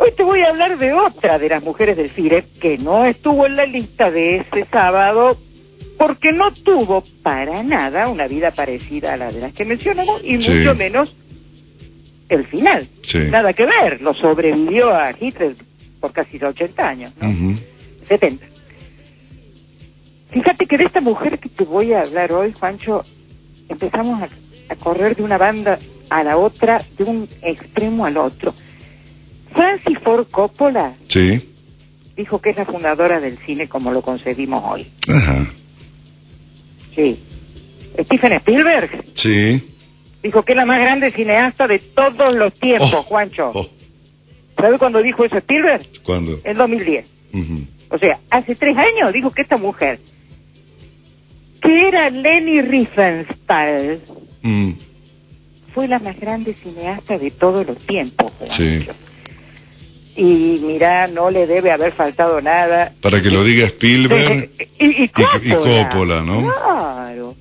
Hoy te voy a hablar de otra de las mujeres del cine que no estuvo en la lista de ese sábado porque no tuvo para nada una vida parecida a la de las que mencionamos y Sí. mucho menos el final. Sí. Nada que ver, lo sobrevivió a Hitler por casi 80 años, ¿no? Ujú. 70. Fíjate que de esta mujer que te voy a hablar hoy, Juancho, empezamos a correr de una banda a la otra, de un extremo al otro. Francis Ford Coppola Sí. dijo que es la fundadora del cine como lo concebimos hoy. Ajá. Sí. Stephen Spielberg Sí. dijo que es la más grande cineasta de todos los tiempos, Oh. Juancho. Oh. ¿Sabes cuándo dijo eso Spielberg? ¿Cuándo? En 2010. Ujú. O sea, hace 3 años dijo que esta mujer, que era Leni Riefenstahl, Mm. fue la más grande cineasta de todos los tiempos, Juancho. Sí. Y mira, no le debe haber faltado nada. Para que lo diga Spielberg y Coppola. y Coppola, ¿no? Claro.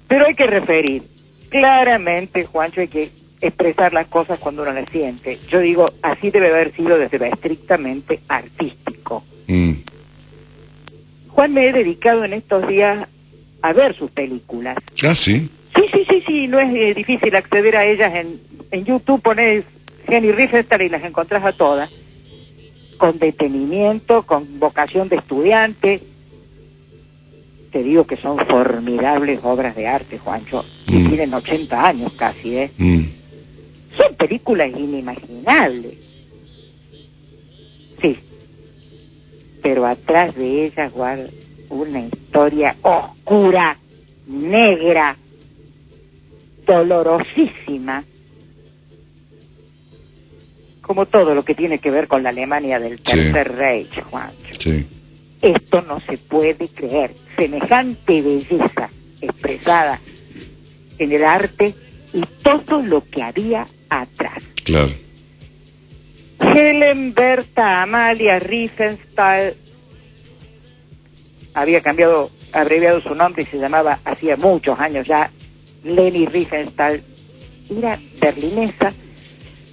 Pero hay que referir. Claramente, Juancho, hay que expresar las cosas cuando uno las siente. Yo digo, así debe haber sido desde lo estrictamente artístico. Mm. Juan, me he dedicado en estos días a ver sus películas. Ah, sí. Sí, no es difícil acceder a ellas en YouTube, pones Leni Riefenstahl y las encontrás a todas, con detenimiento, con vocación de estudiante. Te digo que son formidables obras de arte, Juancho, y Mm. tienen 80 años casi, ¿eh? Mm. Son películas inimaginables. Sí, pero atrás de ellas guarda una historia oscura, negra, dolorosísima, como todo lo que tiene que ver con la Alemania del Tercer Reich, Juancho. Sí. Esto no se puede creer. Semejante belleza expresada en el arte y todo lo que había atrás. Claro. Helen Berta Amalia Riefenstahl había abreviado su nombre y se llamaba, hacía muchos años ya, Leni Riefenstahl. Era berlinesa.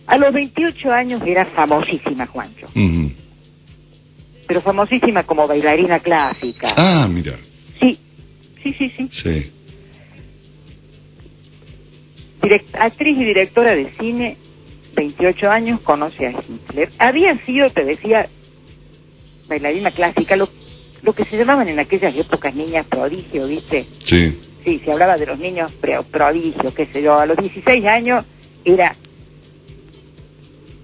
A los 28 años era famosísima, Juancho. Ujú. Pero famosísima como bailarina clásica. Ah, mira. Sí. Sí. Actriz y directora de cine, 28 años, conoce a Hitler. Había sido, te decía, bailarina clásica, lo que se llamaban en aquellas épocas niñas prodigio, ¿viste? Sí. Sí, se hablaba de los niños prodigio, qué sé yo. A los 16 años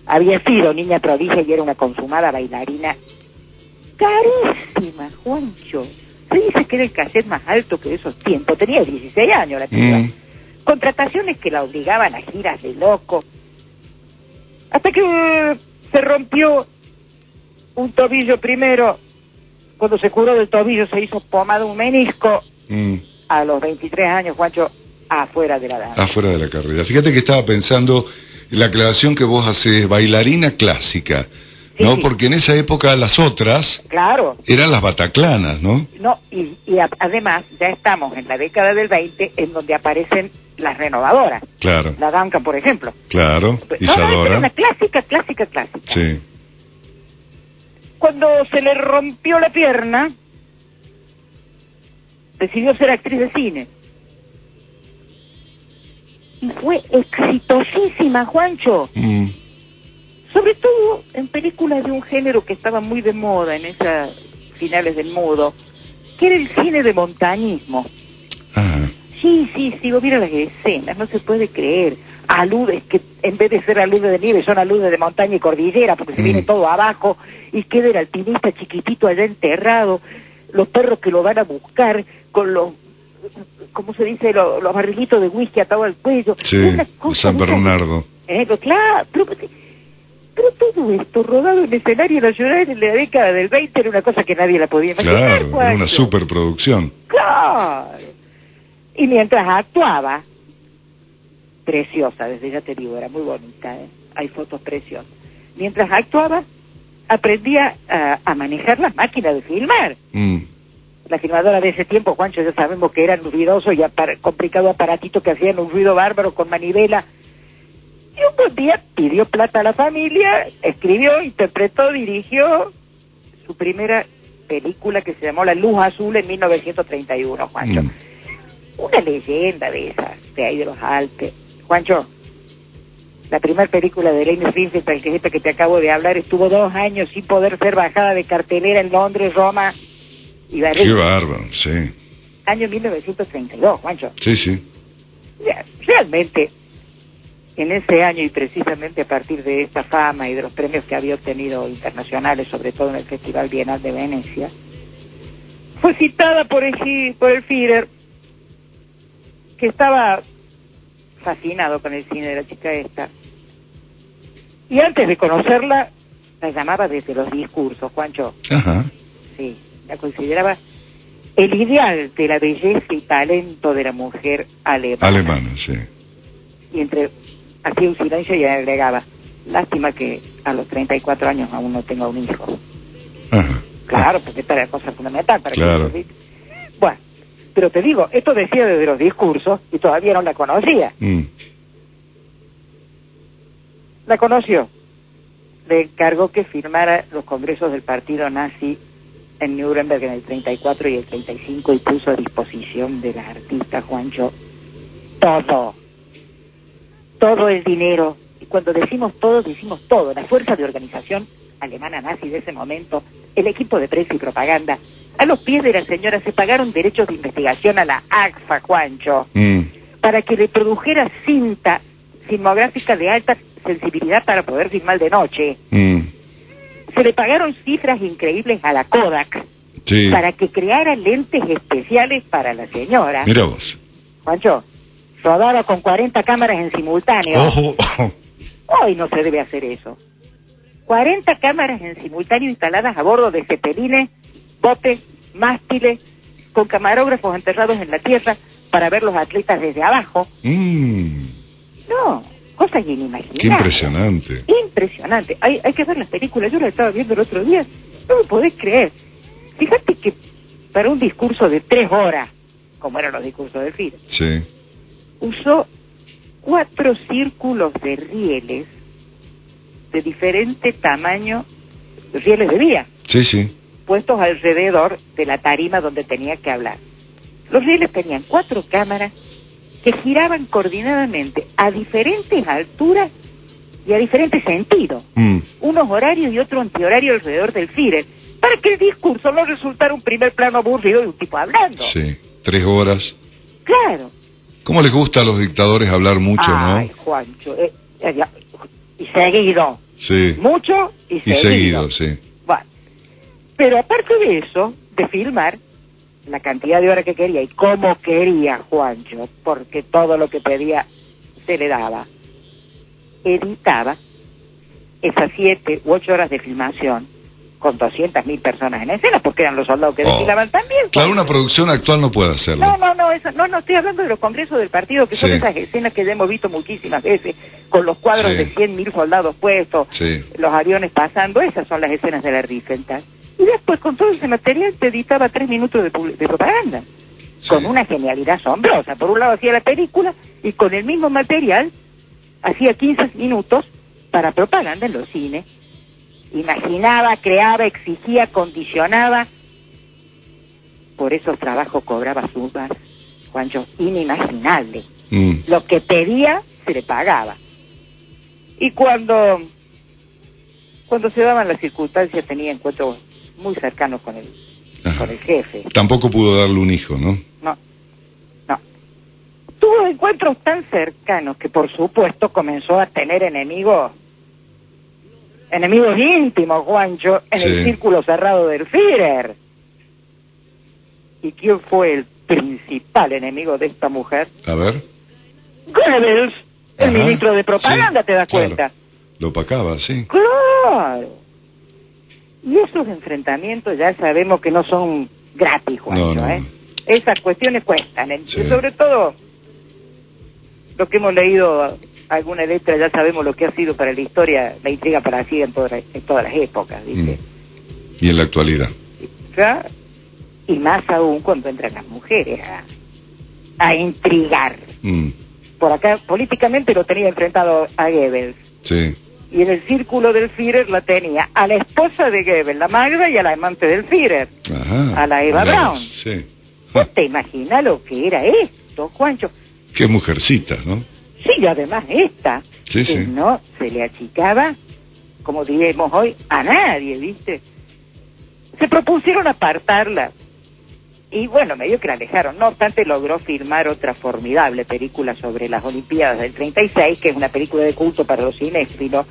había sido niña prodigio y era una consumada bailarina carísima, Juancho. Se dice que era el cassette más alto que de esos tiempos. Tenía 16 años la chica. Mm. Contrataciones que la obligaban a giras de loco. Hasta que se rompió un tobillo primero. Cuando se curó del tobillo se hizo pomada un menisco. Mm. A los 23 años, Juancho, afuera de la danza. Afuera de la carrera. Fíjate que estaba pensando en la aclaración que vos haces, bailarina clásica, ¿no? Sí. Porque en esa época las otras Claro. eran las bataclanas, ¿no? No, y además ya estamos en la década del 20 en donde aparecen las renovadoras. Claro, La Duncan, por ejemplo. claro. No, Isadora. era una clásica. Sí. Cuando se le rompió la pierna, decidió ser actriz de cine. Y fue exitosísima, Juancho. Mm. Sobre todo en películas de un género que estaba muy de moda en esas finales del mudo, que era el cine de montañismo. Ah. Sí, vos mira las escenas, no se puede creer. Aludes que en vez de ser aludes de nieve son aludes de montaña y cordillera, porque se viene todo abajo y queda el alpinista chiquitito allá enterrado, los perros que lo van a buscar con los, ¿cómo se dice? Los barrilitos de whisky atados al cuello. Sí, Una cosa, San Bernardo. Claro, pero todo esto rodado en escenario nacional en la década del 20 era una cosa que nadie la podía imaginar. Claro, era Juancho. una superproducción. Claro. Y mientras actuaba, preciosa, desde ya te digo, era muy bonita, ¿eh? Hay fotos preciosas. Mientras actuaba, aprendía a manejar las máquinas de filmar. Mm. La filmadora de ese tiempo, Juancho, ya sabemos que eran ruidosos y complicado aparatito que hacían un ruido bárbaro con manivela. Y un buen día pidió plata a la familia, escribió, interpretó, dirigió su primera película que se llamó La Luz Azul en 1931, Juancho. Una leyenda de esas, de ahí de los Alpes. Juancho, la primera película de Elaine Riefenstahl, el que es esta que te acabo de hablar, estuvo 2 años sin poder ser bajada de cartelera en Londres, Roma y Berlín. Qué bárbaro, sí. Año 1932, Juancho. Sí. Realmente, en ese año y precisamente a partir de esta fama y de los premios que había obtenido internacionales, sobre todo en el Festival Bienal de Venecia, fue citada por el Führer, que estaba fascinado con el cine de la chica esta. Y antes de conocerla, la llamaba desde los discursos, Juancho. Ajá. Sí, la consideraba el ideal de la belleza y talento de la mujer alemana. Alemana, sí. Y hacía un silencio y agregaba, lástima que a los 34 años aún no tenga un hijo. Ajá. Claro, porque esta era la cosa fundamental para claro. que... Bueno, pero te digo, esto decía desde los discursos y todavía no la conocía. La conoció. Le encargó que firmara los congresos del partido nazi en Nuremberg en el 34 y el 35 y puso a disposición de las artistas, Juancho, todo el dinero. Y cuando decimos todo, la fuerza de organización alemana nazi de ese momento, el equipo de prensa y propaganda, a los pies de la señora se pagaron derechos de investigación a la AGFA, Juancho, para que le produjera cinta filmográfica de alta sensibilidad para poder filmar de noche. Se le pagaron cifras increíbles a la Kodak para que creara lentes especiales para la señora. Mira vos. Juancho, rodaba con 40 cámaras en simultáneo. Ojo. Hoy no se debe hacer eso. 40 cámaras en simultáneo instaladas a bordo de cepelines, botes, mástiles, con camarógrafos enterrados en la tierra para ver los atletas desde abajo. No, cosas inimaginables. Qué impresionante. Impresionante. Hay que ver las películas. Yo las estaba viendo el otro día. No me podés creer. Fíjate que para un discurso de 3 horas, como eran los discursos del Führer, sí, usó 4 círculos de rieles de diferente tamaño, rieles de vía. Sí. Puestos alrededor de la tarima donde tenía que hablar. Los rieles tenían 4 cámaras que giraban coordinadamente a diferentes alturas y a diferentes sentidos. Unos horarios y otro antihorario alrededor del Führer, para que el discurso no resultara un primer plano aburrido de un tipo hablando. Sí, 3 horas. Claro. ¿Cómo les gusta a los dictadores hablar mucho, no? Ay, Juancho, y seguido. Sí. Mucho y seguido. Y seguido, sí. Bueno, pero aparte de eso, de filmar, la cantidad de horas que quería y cómo quería Juancho, porque todo lo que pedía se le daba, editaba esas 7 u 8 horas de filmación con 200.000 personas en escena, porque eran los soldados que desfilaban también. Claro, una producción actual no puede hacerlo. No, estoy hablando de los congresos del partido, que son esas escenas que ya hemos visto muchísimas veces, con los cuadros de 100.000 soldados puestos, los aviones pasando, esas son las escenas de la Riefenstahl. Y después, con todo ese material, te editaba 3 minutos de propaganda, con una genialidad asombrosa. Por un lado hacía la película, y con el mismo material, hacía 15 minutos para propaganda en los cines. Imaginaba, creaba, exigía, condicionaba. Por esos trabajos cobraba sumas, Juancho, inimaginable. Lo que pedía, se le pagaba. Y cuando se daban las circunstancias, tenía encuentros muy cercanos con el jefe. Tampoco pudo darle un hijo, ¿no? No. Tuvo encuentros tan cercanos que, por supuesto, comenzó a tener enemigos íntimos, Juancho, en el círculo cerrado del Führer. ¿Y quién fue el principal enemigo de esta mujer? A ver. Goebbels, el ministro de propaganda, ¿te das cuenta? Lo opacaba, sí. Claro. Y esos enfrentamientos ya sabemos que no son gratis, Juancho, no. Esas cuestiones cuestan, sobre todo lo que hemos leído alguna letra, ya sabemos lo que ha sido para la historia, la intriga para así en todas las épocas, ¿viste? Y en la actualidad. ¿Ya? Y más aún cuando entran las mujeres a intrigar. por acá políticamente lo tenía enfrentado a Goebbels. Sí. Y en el círculo del Führer la tenía a la esposa de Goebbels, la Magda, y a la amante del Führer, Ajá. a la Eva Braun. Sí. ¿Vos te imaginas lo que era esto, Juancho? Qué mujercita, ¿no? Sí, y además esta, Sí, que sí. no se le achicaba, como diríamos hoy, a nadie, ¿viste? Se propusieron apartarla. Y bueno, medio que la dejaron. No obstante, logró filmar otra formidable película sobre las Olimpiadas del 36, que es una película de culto para los cinéfilos.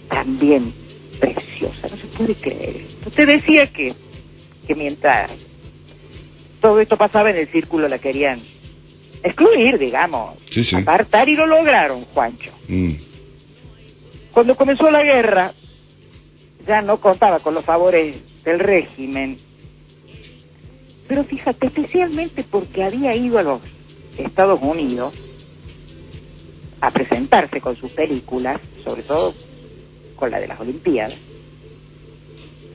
También preciosa, no se puede creer. Usted decía que mientras todo esto pasaba en el círculo la querían excluir, digamos, Sí, sí. apartar, y lo lograron, Juancho. Mm. Cuando comenzó la guerra, ya no contaba con los favores del régimen. Pero fíjate, especialmente porque había ido a los Estados Unidos a presentarse con sus películas, sobre todo con la de las Olimpiadas,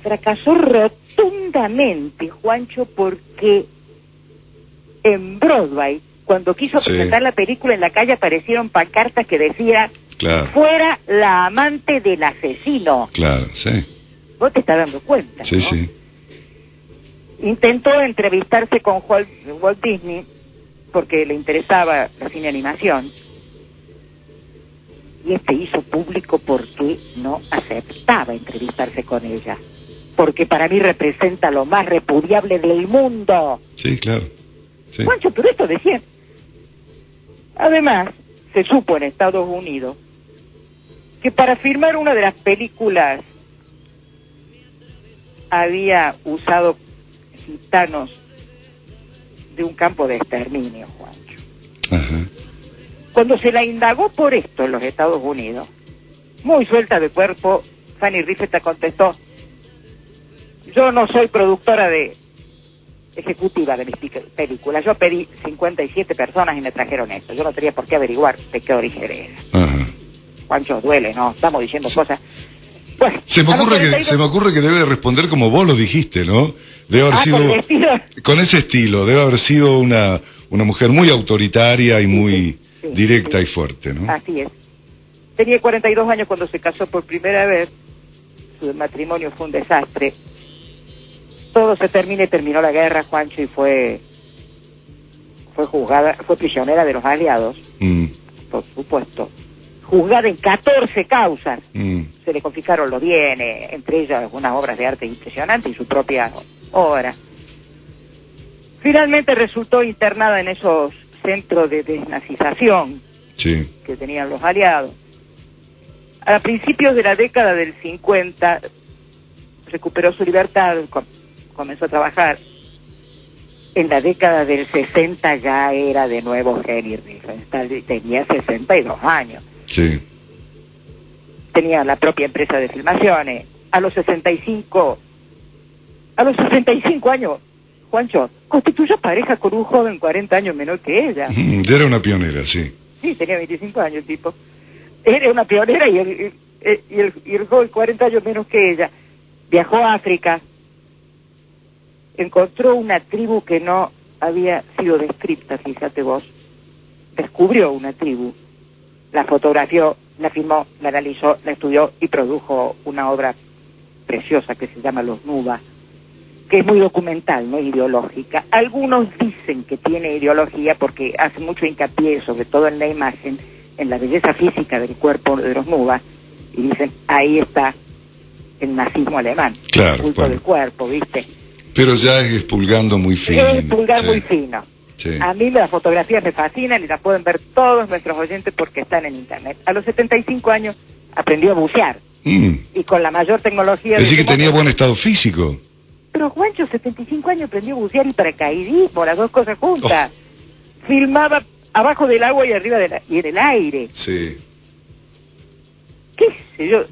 fracasó rotundamente, Juancho, porque en Broadway, cuando quiso Sí. presentar la película en la calle, aparecieron pancartas que decían: Claro, fuera la amante del asesino. claro, sí. Vos te estás dando cuenta, Sí, ¿no? sí. Intentó entrevistarse con Walt Disney porque le interesaba la cine animación, y este hizo público porque no aceptaba entrevistarse con ella, porque para mí representa lo más repudiable del mundo. Sí, claro. Sí. Juancho, pero esto decían. Además, se supo en Estados Unidos que para filmar una de las películas había usado gitanos de un campo de exterminio, Juancho. Ajá. Cuando se la indagó por esto en los Estados Unidos, muy suelta de cuerpo, Fanny Rifeta contestó: yo no soy productora ejecutiva de mis películas, yo pedí 57 personas y me trajeron esto, yo no tenía por qué averiguar de qué origen era. Ajá. Juancho, duele, ¿no? Estamos diciendo cosas. Bueno, Se me a los ocurre 42 que debe responder como vos lo dijiste, ¿no? Debe haber sido con el estilo. con ese estilo, debe haber sido una mujer muy autoritaria y muy sí, directa sí. y fuerte, ¿no? Así es. Tenía 42 años cuando se casó por primera vez. Su matrimonio fue un desastre. Todo se terminó la guerra, Juancho, y fue juzgada, fue prisionera de los aliados, por supuesto. Juzgada en 14 causas. Se le confiscaron los bienes, entre ellas algunas obras de arte impresionantes y su propia obra. Finalmente resultó internada en esos centros de desnazización Sí. que tenían los aliados. A principios de la década del 50 recuperó su libertad, comenzó a trabajar. En la década del 60 ya era de nuevo Henry Riefenstahl, tenía 62 años. Sí. Tenía la propia empresa de filmaciones. A los 65 años, Juancho, constituyó pareja con un joven 40 años menor que ella. Ya era una pionera, sí. Sí, tenía 25 años el tipo. Era una pionera y el joven 40 años menos que ella. Viajó a África, encontró una tribu que no había sido descripta, fíjate vos. Descubrió una tribu, la fotografió, la filmó, la analizó, la estudió y produjo una obra preciosa que se llama Los Nuba, que es muy documental, no ideológica. Algunos dicen que tiene ideología porque hace mucho hincapié, sobre todo en la imagen, en la belleza física del cuerpo de los Nuba, y dicen, ahí está el nazismo alemán, Claro, el culto bueno. del cuerpo, ¿viste? Pero ya es expulgando muy fino. Es pulgar Sí. muy fino. Sí. A mí las fotografías me fascinan y las pueden ver todos nuestros oyentes porque están en internet. A los 75 años aprendió a bucear y con la mayor tecnología... Es decir, de que tenía momento- buen estado físico. Pero Juancho, 75 años aprendió a bucear y paracaidismo, las dos cosas juntas. Filmaba abajo del agua y arriba y en el aire. Sí. ¿Qué sé yo?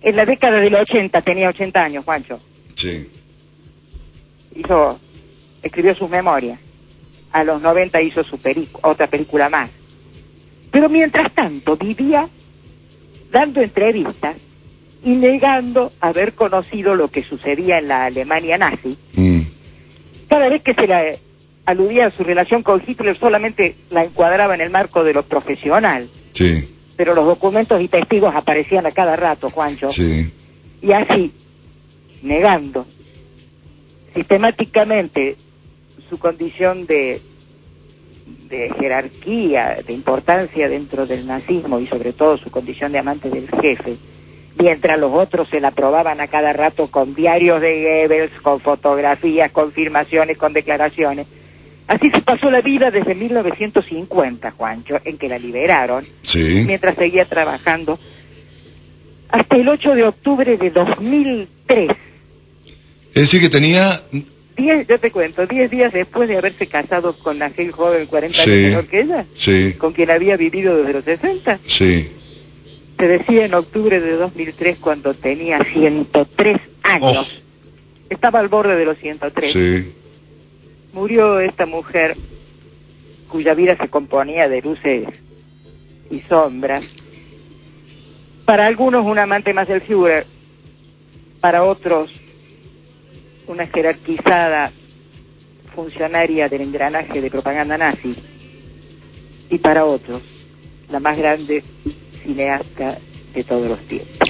En la década del 80, tenía 80 años, Juancho. Sí. Escribió sus memorias. A los 90 hizo su otra película más. Pero mientras tanto vivía dando entrevistas y negando haber conocido lo que sucedía en la Alemania nazi. Cada vez que se la aludía a su relación con Hitler, solamente la encuadraba en el marco de lo profesional. Sí. Pero los documentos y testigos aparecían a cada rato, Juancho. Sí. Y así, negando sistemáticamente su condición de jerarquía, de importancia dentro del nazismo y sobre todo su condición de amante del jefe, mientras los otros se la probaban a cada rato con diarios de Goebbels, con fotografías, con filmaciones, con declaraciones. Así se pasó la vida desde 1950, Juancho, en que la liberaron, Sí. mientras seguía trabajando, hasta el 8 de octubre de 2003. Es decir, que tenía... Yo te cuento, 10 días después de haberse casado con aquel joven 40 Sí. años menor que ella, Sí. con quien había vivido desde los 60. Sí. Se decía en octubre de 2003, cuando tenía 103 años. Estaba al borde de los 103. Sí. Murió esta mujer, cuya vida se componía de luces y sombras. Para algunos un amante más del Führer, para otros una jerarquizada funcionaria del engranaje de propaganda nazi, y para otros la más grande cineasta de todos los tiempos.